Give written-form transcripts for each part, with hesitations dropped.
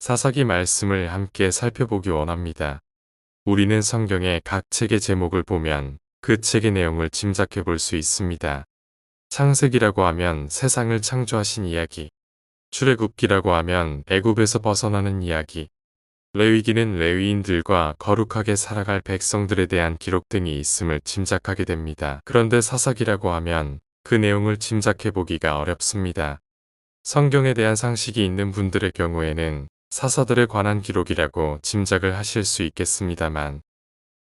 사사기 말씀을 함께 살펴보기 원합니다. 우리는 성경의 각 책의 제목을 보면 그 책의 내용을 짐작해 볼 수 있습니다. 창세기라고 하면 세상을 창조하신 이야기, 출애굽기라고 하면 애굽에서 벗어나는 이야기, 레위기는 레위인들과 거룩하게 살아갈 백성들에 대한 기록 등이 있음을 짐작하게 됩니다. 그런데 사사기라고 하면 그 내용을 짐작해 보기가 어렵습니다. 성경에 대한 상식이 있는 분들의 경우에는 사사들에 관한 기록이라고 짐작을 하실 수 있겠습니다만,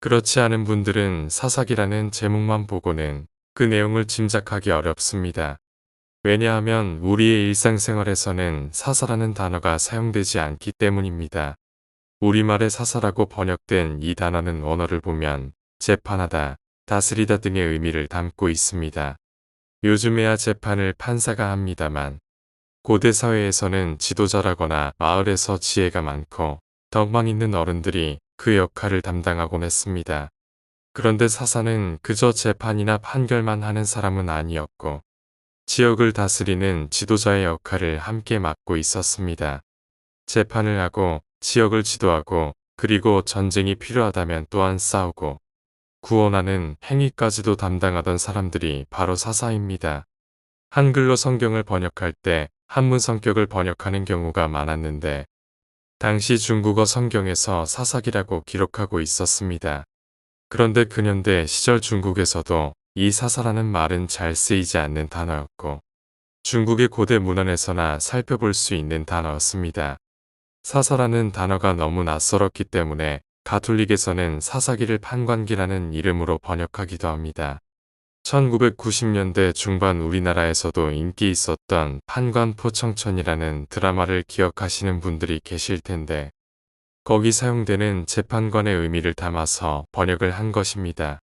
그렇지 않은 분들은 사사기라는 제목만 보고는 그 내용을 짐작하기 어렵습니다. 왜냐하면 우리의 일상생활에서는 사사라는 단어가 사용되지 않기 때문입니다. 우리말의 사사라고 번역된 이 단어는 원어를 보면 재판하다, 다스리다 등의 의미를 담고 있습니다. 요즘에야 재판을 판사가 합니다만, 고대 사회에서는 지도자라거나 마을에서 지혜가 많고 덕망 있는 어른들이 그 역할을 담당하곤 했습니다. 그런데 사사는 그저 재판이나 판결만 하는 사람은 아니었고, 지역을 다스리는 지도자의 역할을 함께 맡고 있었습니다. 재판을 하고 지역을 지도하고 그리고 전쟁이 필요하다면 또한 싸우고 구원하는 행위까지도 담당하던 사람들이 바로 사사입니다. 한글로 성경을 번역할 때 한문 성격을 번역하는 경우가 많았는데 당시 중국어 성경에서 사사기라고 기록하고 있었습니다. 그런데 근현대 시절 중국에서도 이 사사라는 말은 잘 쓰이지 않는 단어였고 중국의 고대 문헌에서나 살펴볼 수 있는 단어였습니다. 사사라는 단어가 너무 낯설었기 때문에 가톨릭에서는 사사기를 판관기라는 이름으로 번역하기도 합니다. 1990년대 중반 우리나라에서도 인기 있었던 판관포청천이라는 드라마를 기억하시는 분들이 계실 텐데 거기 사용되는 재판관의 의미를 담아서 번역을 한 것입니다.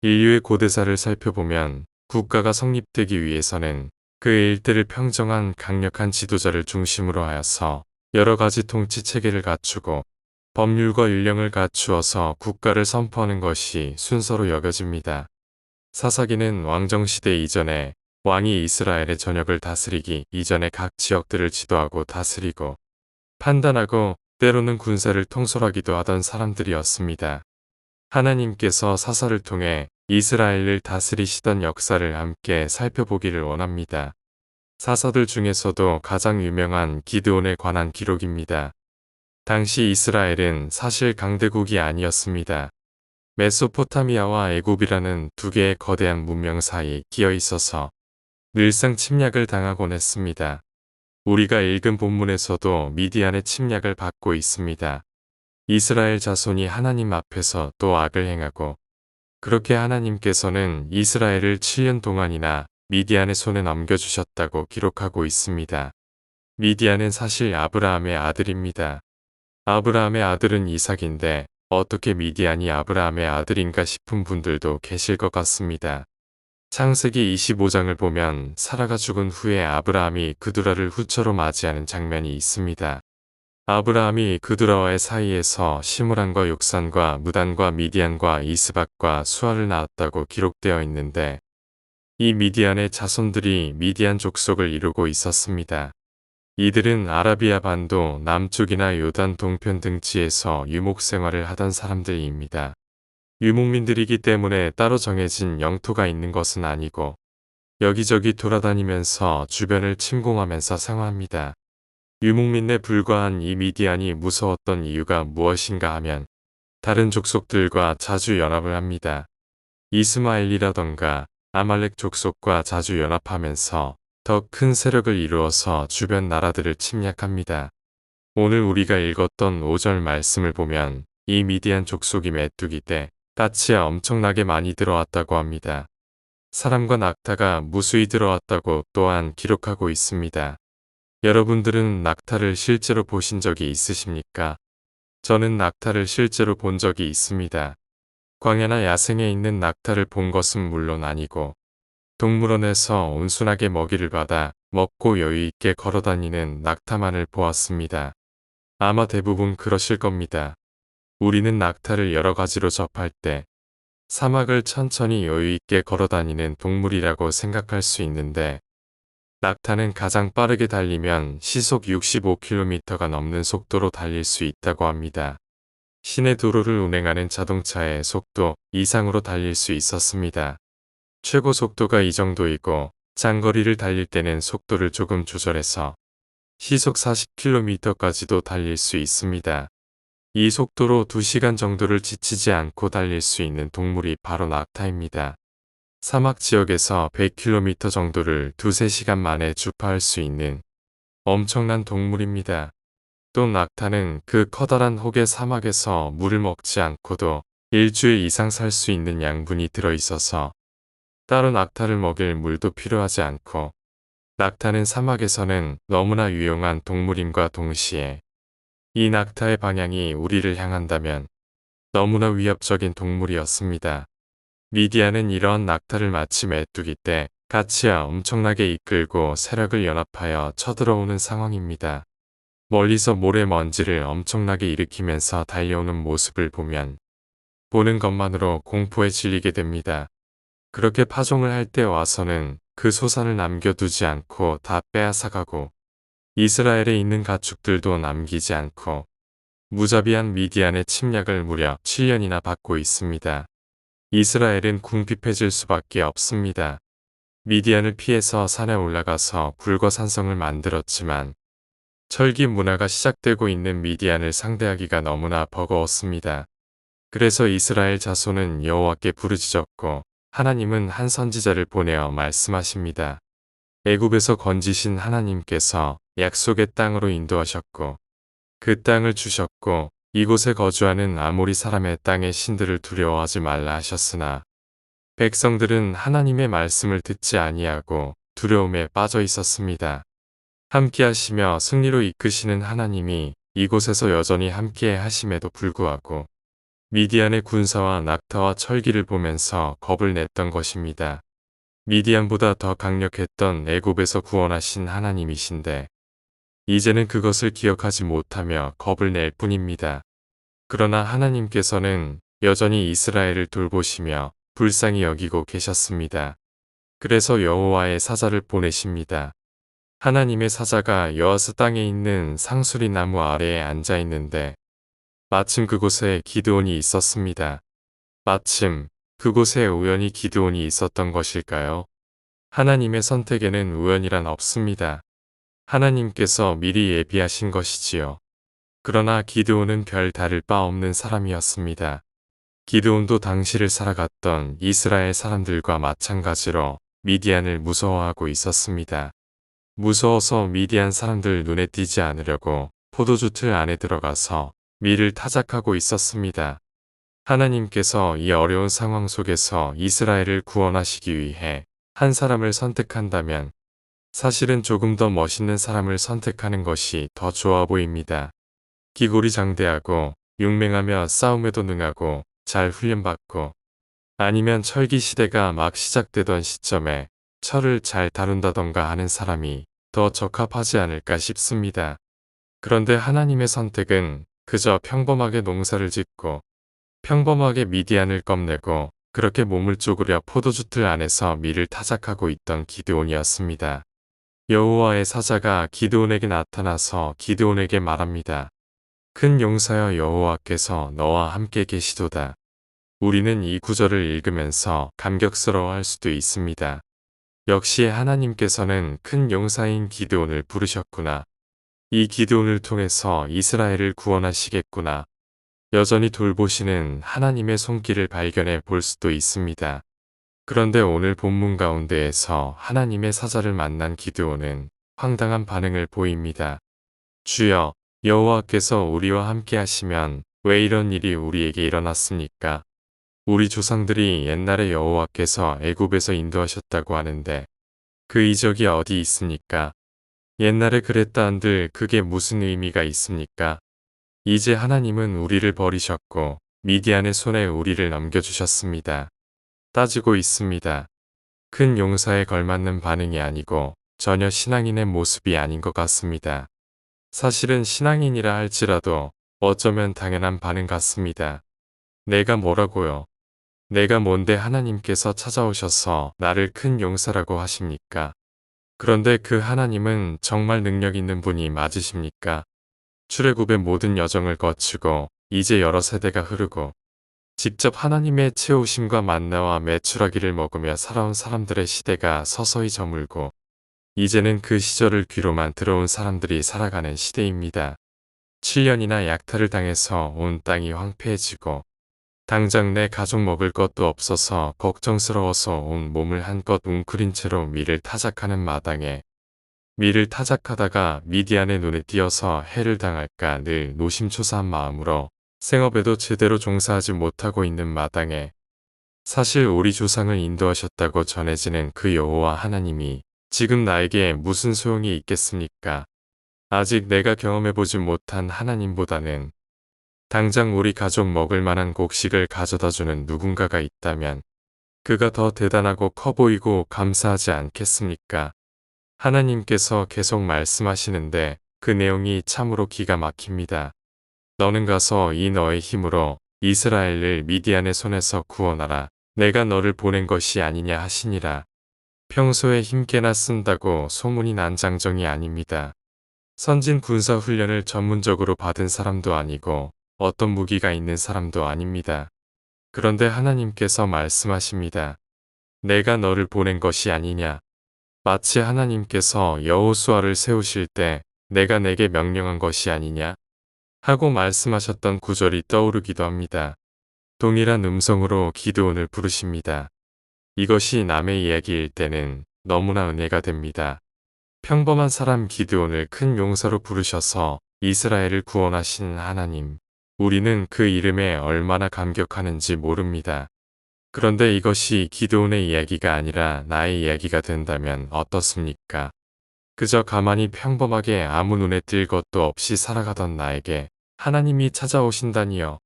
인류의 고대사를 살펴보면 국가가 성립되기 위해서는 그 일대를 평정한 강력한 지도자를 중심으로 하여서 여러 가지 통치 체계를 갖추고 법률과 율령을 갖추어서 국가를 선포하는 것이 순서로 여겨집니다. 사사기는 왕정시대 이전에 왕이 이스라엘의 전역을 다스리기 이전에 각 지역들을 지도하고 다스리고 판단하고 때로는 군사를 통솔하기도 하던 사람들이었습니다. 하나님께서 사사를 통해 이스라엘을 다스리시던 역사를 함께 살펴보기를 원합니다. 사사들 중에서도 가장 유명한 기드온에 관한 기록입니다. 당시 이스라엘은 사실 강대국이 아니었습니다. 메소포타미아와 애굽이라는 두 개의 거대한 문명 사이에 끼어 있어서 늘상 침략을 당하곤 했습니다. 우리가 읽은 본문에서도 미디안의 침략을 받고 있습니다. 이스라엘 자손이 하나님 앞에서 또 악을 행하고 그렇게 하나님께서는 이스라엘을 7년 동안이나 미디안의 손에 넘겨주셨다고 기록하고 있습니다. 미디안은 사실 아브라함의 아들입니다. 아브라함의 아들은 이삭인데 어떻게 미디안이 아브라함의 아들인가 싶은 분들도 계실 것 같습니다. 창세기 25장을 보면 사라가 죽은 후에 아브라함이 그두라를 후처로 맞이하는 장면이 있습니다. 아브라함이 그두라와의 사이에서 시므란과 욕산과 무단과 미디안과 이스박과 수아를 낳았다고 기록되어 있는데 이 미디안의 자손들이 미디안 족속을 이루고 있었습니다. 이들은 아라비아 반도 남쪽이나 요단 동편 등지에서 유목 생활을 하던 사람들입니다. 유목민들이기 때문에 따로 정해진 영토가 있는 것은 아니고 여기저기 돌아다니면서 주변을 침공하면서 생활합니다. 유목민에 불과한 이 미디안이 무서웠던 이유가 무엇인가 하면 다른 족속들과 자주 연합을 합니다. 이스마엘이라던가 아말렉 족속과 자주 연합하면서 더 큰 세력을 이루어서 주변 나라들을 침략합니다. 오늘 우리가 읽었던 5절 말씀을 보면 이 미디안 족속이 메뚜기 때 까치야 엄청나게 많이 들어왔다고 합니다. 사람과 낙타가 무수히 들어왔다고 또한 기록하고 있습니다. 여러분들은 낙타를 실제로 보신 적이 있으십니까? 저는 낙타를 실제로 본 적이 있습니다. 광야나 야생에 있는 낙타를 본 것은 물론 아니고 동물원에서 온순하게 먹이를 받아 먹고 여유있게 걸어다니는 낙타만을 보았습니다. 아마 대부분 그러실 겁니다. 우리는 낙타를 여러 가지로 접할 때 사막을 천천히 여유있게 걸어다니는 동물이라고 생각할 수 있는데 낙타는 가장 빠르게 달리면 시속 65km가 넘는 속도로 달릴 수 있다고 합니다. 시내 도로를 운행하는 자동차의 속도 이상으로 달릴 수 있었습니다. 최고 속도가 이 정도이고 장거리를 달릴 때는 속도를 조금 조절해서 시속 40km까지도 달릴 수 있습니다. 이 속도로 2시간 정도를 지치지 않고 달릴 수 있는 동물이 바로 낙타입니다. 사막 지역에서 100km 정도를 2~3시간 만에 주파할 수 있는 엄청난 동물입니다. 또 낙타는 그 커다란 혹의 사막에서 물을 먹지 않고도 일주일 이상 살 수 있는 양분이 들어있어서 따로 낙타를 먹일 물도 필요하지 않고 낙타는 사막에서는 너무나 유용한 동물임과 동시에 이 낙타의 방향이 우리를 향한다면 너무나 위협적인 동물이었습니다. 미디안은 이러한 낙타를 마치 메뚜기 때 같이 엄청나게 이끌고 세력을 연합하여 쳐들어오는 상황입니다. 멀리서 모래먼지를 엄청나게 일으키면서 달려오는 모습을 보면 보는 것만으로 공포에 질리게 됩니다. 그렇게 파종을 할 때 와서는 그 소산을 남겨두지 않고 다 빼앗아가고 이스라엘에 있는 가축들도 남기지 않고 무자비한 미디안의 침략을 무려 7년이나 받고 있습니다. 이스라엘은 궁핍해질 수밖에 없습니다. 미디안을 피해서 산에 올라가서 불거산성을 만들었지만 철기 문화가 시작되고 있는 미디안을 상대하기가 너무나 버거웠습니다. 그래서 이스라엘 자손은 여호와께 부르짖었고 하나님은 한 선지자를 보내어 말씀하십니다. 애굽에서 건지신 하나님께서 약속의 땅으로 인도하셨고 그 땅을 주셨고 이곳에 거주하는 아모리 사람의 땅의 신들을 두려워하지 말라 하셨으나 백성들은 하나님의 말씀을 듣지 아니하고 두려움에 빠져 있었습니다. 함께 하시며 승리로 이끄시는 하나님이 이곳에서 여전히 함께 하심에도 불구하고 미디안의 군사와 낙타와 철기를 보면서 겁을 냈던 것입니다. 미디안보다 더 강력했던 애굽에서 구원하신 하나님이신데 이제는 그것을 기억하지 못하며 겁을 낼 뿐입니다. 그러나 하나님께서는 여전히 이스라엘을 돌보시며 불쌍히 여기고 계셨습니다. 그래서 여호와의 사자를 보내십니다. 하나님의 사자가 여호스 땅에 있는 상수리 나무 아래에 앉아 있는데 마침 그곳에 기드온이 있었습니다. 마침 그곳에 우연히 기드온이 있었던 것일까요? 하나님의 선택에는 우연이란 없습니다. 하나님께서 미리 예비하신 것이지요. 그러나 기드온은 별 다를 바 없는 사람이었습니다. 기드온도 당시를 살아갔던 이스라엘 사람들과 마찬가지로 미디안을 무서워하고 있었습니다. 무서워서 미디안 사람들 눈에 띄지 않으려고 포도주 틀 안에 들어가서 밀을 타작하고 있었습니다. 하나님께서 이 어려운 상황 속에서 이스라엘을 구원하시기 위해 한 사람을 선택한다면 사실은 조금 더 멋있는 사람을 선택하는 것이 더 좋아 보입니다. 기골이 장대하고 용맹하며 싸움에도 능하고 잘 훈련받고 아니면 철기 시대가 막 시작되던 시점에 철을 잘 다룬다던가 하는 사람이 더 적합하지 않을까 싶습니다. 그런데 하나님의 선택은 그저 평범하게 농사를 짓고 평범하게 미디안을 껌내고 그렇게 몸을 쪼그려 포도주 틀 안에서 밀을 타작하고 있던 기드온이었습니다. 여호와의 사자가 기드온에게 나타나서 기드온에게 말합니다. 큰 용사여 여호와께서 너와 함께 계시도다. 우리는 이 구절을 읽으면서 감격스러워할 수도 있습니다. 역시 하나님께서는 큰 용사인 기드온을 부르셨구나. 이 기드온을 통해서 이스라엘을 구원하시겠구나. 여전히 돌보시는 하나님의 손길을 발견해 볼 수도 있습니다. 그런데 오늘 본문 가운데에서 하나님의 사자를 만난 기드온은 황당한 반응을 보입니다. 주여, 여호와께서 우리와 함께 하시면 왜 이런 일이 우리에게 일어났습니까? 우리 조상들이 옛날에 여호와께서 애굽에서 인도하셨다고 하는데 그 이적이 어디 있습니까? 옛날에 그랬다 한들 그게 무슨 의미가 있습니까? 이제 하나님은 우리를 버리셨고 미디안의 손에 우리를 넘겨주셨습니다. 따지고 있습니다. 큰 용사에 걸맞는 반응이 아니고 전혀 신앙인의 모습이 아닌 것 같습니다. 사실은 신앙인이라 할지라도 어쩌면 당연한 반응 같습니다. 내가 뭐라고요? 내가 뭔데 하나님께서 찾아오셔서 나를 큰 용사라고 하십니까? 그런데 그 하나님은 정말 능력 있는 분이 맞으십니까? 출애굽의 모든 여정을 거치고 이제 여러 세대가 흐르고 직접 하나님의 채우심과 만나와 메추라기를 먹으며 살아온 사람들의 시대가 서서히 저물고 이제는 그 시절을 귀로만 들어온 사람들이 살아가는 시대입니다. 7년이나 약탈을 당해서 온 땅이 황폐해지고 당장 내 가족 먹을 것도 없어서 걱정스러워서 온 몸을 한껏 웅크린 채로 밀을 타작하는 마당에 밀을 타작하다가 미디안의 눈에 띄어서 해를 당할까 늘 노심초사한 마음으로 생업에도 제대로 종사하지 못하고 있는 마당에 사실 우리 조상을 인도하셨다고 전해지는 그 여호와 하나님이 지금 나에게 무슨 소용이 있겠습니까? 아직 내가 경험해보지 못한 하나님보다는 당장 우리 가족 먹을 만한 곡식을 가져다주는 누군가가 있다면 그가 더 대단하고 커 보이고 감사하지 않겠습니까? 하나님께서 계속 말씀하시는데 그 내용이 참으로 기가 막힙니다. 너는 가서 이 너의 힘으로 이스라엘을 미디안의 손에서 구원하라. 내가 너를 보낸 것이 아니냐 하시니라. 평소에 힘께나 쓴다고 소문이 난 장정이 아닙니다. 선진 군사 훈련을 전문적으로 받은 사람도 아니고 어떤 무기가 있는 사람도 아닙니다. 그런데 하나님께서 말씀하십니다. 내가 너를 보낸 것이 아니냐. 마치 하나님께서 여호수아를 세우실 때 내가 내게 명령한 것이 아니냐 하고 말씀하셨던 구절이 떠오르기도 합니다. 동일한 음성으로 기드온을 부르십니다. 이것이 남의 이야기일 때는 너무나 은혜가 됩니다. 평범한 사람 기드온을 큰 용사로 부르셔서 이스라엘을 구원하신 하나님. 우리는 그 이름에 얼마나 감격하는지 모릅니다. 그런데 이것이 기드온의 이야기가 아니라 나의 이야기가 된다면 어떻습니까? 그저 가만히 평범하게 아무 눈에 띌 것도 없이 살아가던 나에게 하나님이 찾아오신다니요.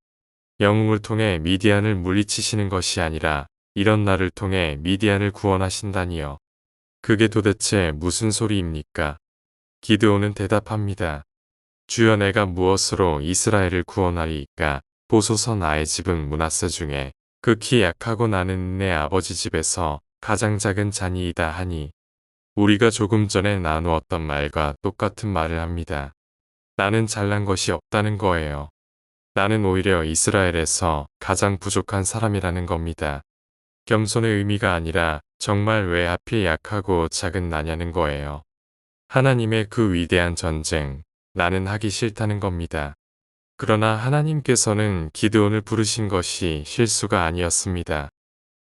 영웅을 통해 미디안을 물리치시는 것이 아니라 이런 나를 통해 미디안을 구원하신다니요. 그게 도대체 무슨 소리입니까? 기드온은 대답합니다. 주여 내가 무엇으로 이스라엘을 구원하리이까? 보소서 나의 집은 므낫세 중에 극히 약하고 나는 내 아버지 집에서 가장 작은 자니이다 하니 우리가 조금 전에 나누었던 말과 똑같은 말을 합니다. 나는 잘난 것이 없다는 거예요. 나는 오히려 이스라엘에서 가장 부족한 사람이라는 겁니다. 겸손의 의미가 아니라 정말 왜 하필 약하고 작은 나냐는 거예요. 하나님의 그 위대한 전쟁, 나는 하기 싫다는 겁니다. 그러나 하나님께서는 기드온을 부르신 것이 실수가 아니었습니다.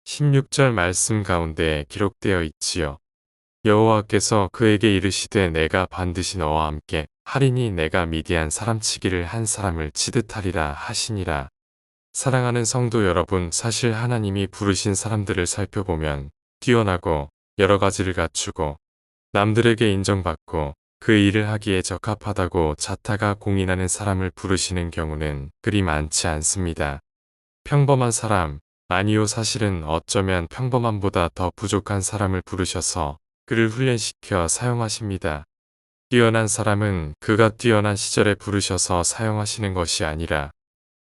16절 말씀 가운데 기록되어 있지요. 여호와께서 그에게 이르시되 내가 반드시 너와 함께 하리니 내가 미디안 사람치기를 한 사람을 치듯 하리라 하시니라. 사랑하는 성도 여러분, 사실 하나님이 부르신 사람들을 살펴보면 뛰어나고 여러 가지를 갖추고 남들에게 인정받고 그 일을 하기에 적합하다고 자타가 공인하는 사람을 부르시는 경우는 그리 많지 않습니다. 평범한 사람, 아니요 사실은 어쩌면 평범함보다 더 부족한 사람을 부르셔서 그를 훈련시켜 사용하십니다. 뛰어난 사람은 그가 뛰어난 시절에 부르셔서 사용하시는 것이 아니라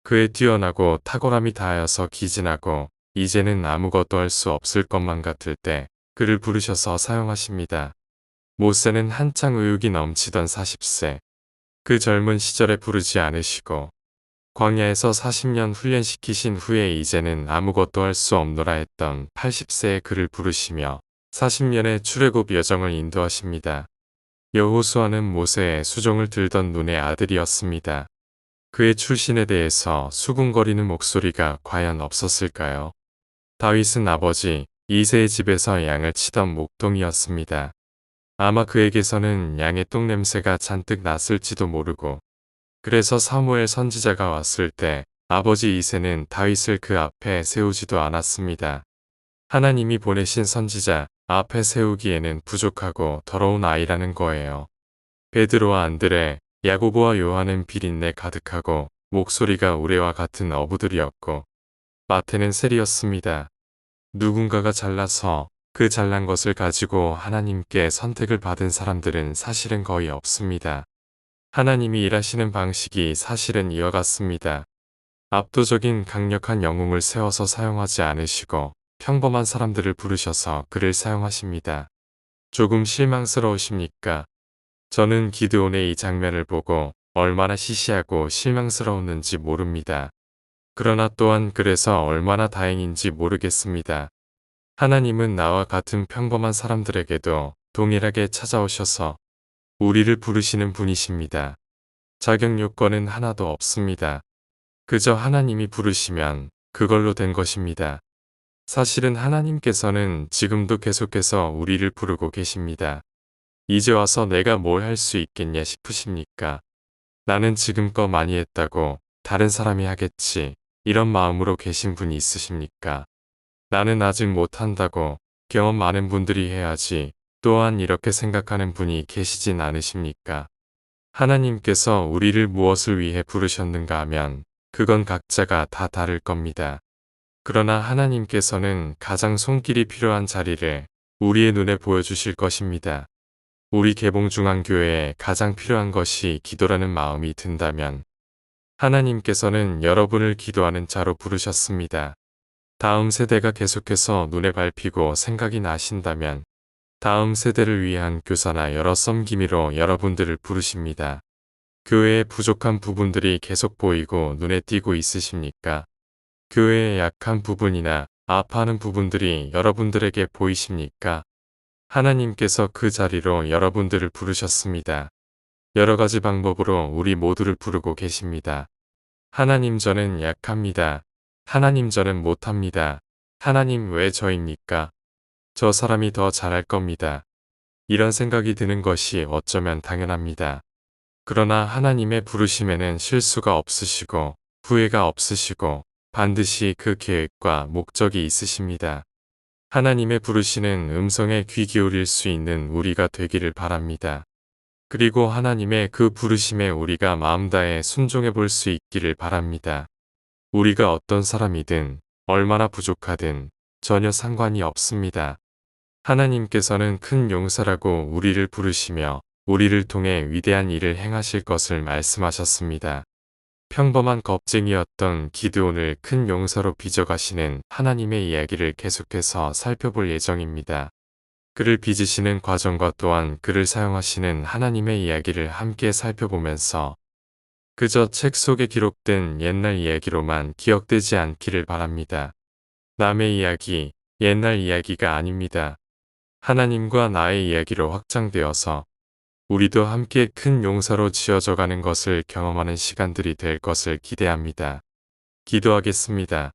그의 뛰어나고 탁월함이 다하여서 기진하고 이제는 아무것도 할 수 없을 것만 같을 때 그를 부르셔서 사용하십니다. 모세는 한창 의욕이 넘치던 40세, 그 젊은 시절에 부르지 않으시고 광야에서 40년 훈련시키신 후에 이제는 아무것도 할 수 없노라 했던 80세의 그를 부르시며 40년의 출애굽 여정을 인도하십니다. 여호수아는 모세의 수종을 들던 눈의 아들이었습니다. 그의 출신에 대해서 수군거리는 목소리가 과연 없었을까요? 다윗은 아버지 이새의 집에서 양을 치던 목동이었습니다. 아마 그에게서는 양의 똥냄새가 잔뜩 났을지도 모르고 그래서 사무엘 선지자가 왔을 때 아버지 이새는 다윗을 그 앞에 세우지도 않았습니다. 하나님이 보내신 선지자 앞에 세우기에는 부족하고 더러운 아이라는 거예요. 베드로와 안드레, 야고보와 요한은 비린내 가득하고 목소리가 우레와 같은 어부들이었고 마태는 셀이었습니다. 누군가가 잘나서 그 잘난 것을 가지고 하나님께 선택을 받은 사람들은 사실은 거의 없습니다. 하나님이 일하시는 방식이 사실은 이와 같습니다. 압도적인 강력한 영웅을 세워서 사용하지 않으시고 평범한 사람들을 부르셔서 그를 사용하십니다. 조금 실망스러우십니까? 저는 기드온의 이 장면을 보고 얼마나 시시하고 실망스러웠는지 모릅니다. 그러나 또한 그래서 얼마나 다행인지 모르겠습니다. 하나님은 나와 같은 평범한 사람들에게도 동일하게 찾아오셔서 우리를 부르시는 분이십니다. 자격 요건은 하나도 없습니다. 그저 하나님이 부르시면 그걸로 된 것입니다. 사실은 하나님께서는 지금도 계속해서 우리를 부르고 계십니다. 이제 와서 내가 뭘 할 수 있겠냐 싶으십니까? 나는 지금껏 많이 했다고 다른 사람이 하겠지. 이런 마음으로 계신 분이 있으십니까? 나는 아직 못한다고 경험 많은 분들이 해야지. 또한 이렇게 생각하는 분이 계시진 않으십니까? 하나님께서 우리를 무엇을 위해 부르셨는가 하면 그건 각자가 다 다를 겁니다. 그러나 하나님께서는 가장 손길이 필요한 자리를 우리의 눈에 보여주실 것입니다. 우리 개봉중앙교회에 가장 필요한 것이 기도라는 마음이 든다면 하나님께서는 여러분을 기도하는 자로 부르셨습니다. 다음 세대가 계속해서 눈에 밟히고 생각이 나신다면 다음 세대를 위한 교사나 여러 섬김이로 여러분들을 부르십니다. 교회의 부족한 부분들이 계속 보이고 눈에 띄고 있으십니까? 교회의 약한 부분이나 아파하는 부분들이 여러분들에게 보이십니까? 하나님께서 그 자리로 여러분들을 부르셨습니다. 여러 가지 방법으로 우리 모두를 부르고 계십니다. 하나님 저는 약합니다. 하나님 저는 못합니다. 하나님 왜 저입니까? 저 사람이 더 잘할 겁니다. 이런 생각이 드는 것이 어쩌면 당연합니다. 그러나 하나님의 부르심에는 실수가 없으시고 후회가 없으시고 반드시 그 계획과 목적이 있으십니다. 하나님의 부르시는 음성에 귀 기울일 수 있는 우리가 되기를 바랍니다. 그리고 하나님의 그 부르심에 우리가 마음 다해 순종해 볼 수 있기를 바랍니다. 우리가 어떤 사람이든 얼마나 부족하든 전혀 상관이 없습니다. 하나님께서는 큰 용사라고 우리를 부르시며 우리를 통해 위대한 일을 행하실 것을 말씀하셨습니다. 평범한 겁쟁이였던 기드온을 큰 용사로 빚어가시는 하나님의 이야기를 계속해서 살펴볼 예정입니다. 그를 빚으시는 과정과 또한 그를 사용하시는 하나님의 이야기를 함께 살펴보면서 그저 책 속에 기록된 옛날 이야기로만 기억되지 않기를 바랍니다. 남의 이야기, 옛날 이야기가 아닙니다. 하나님과 나의 이야기로 확장되어서 우리도 함께 큰 용사로 지어져 가는 것을 경험하는 시간들이 될 것을 기대합니다. 기도하겠습니다.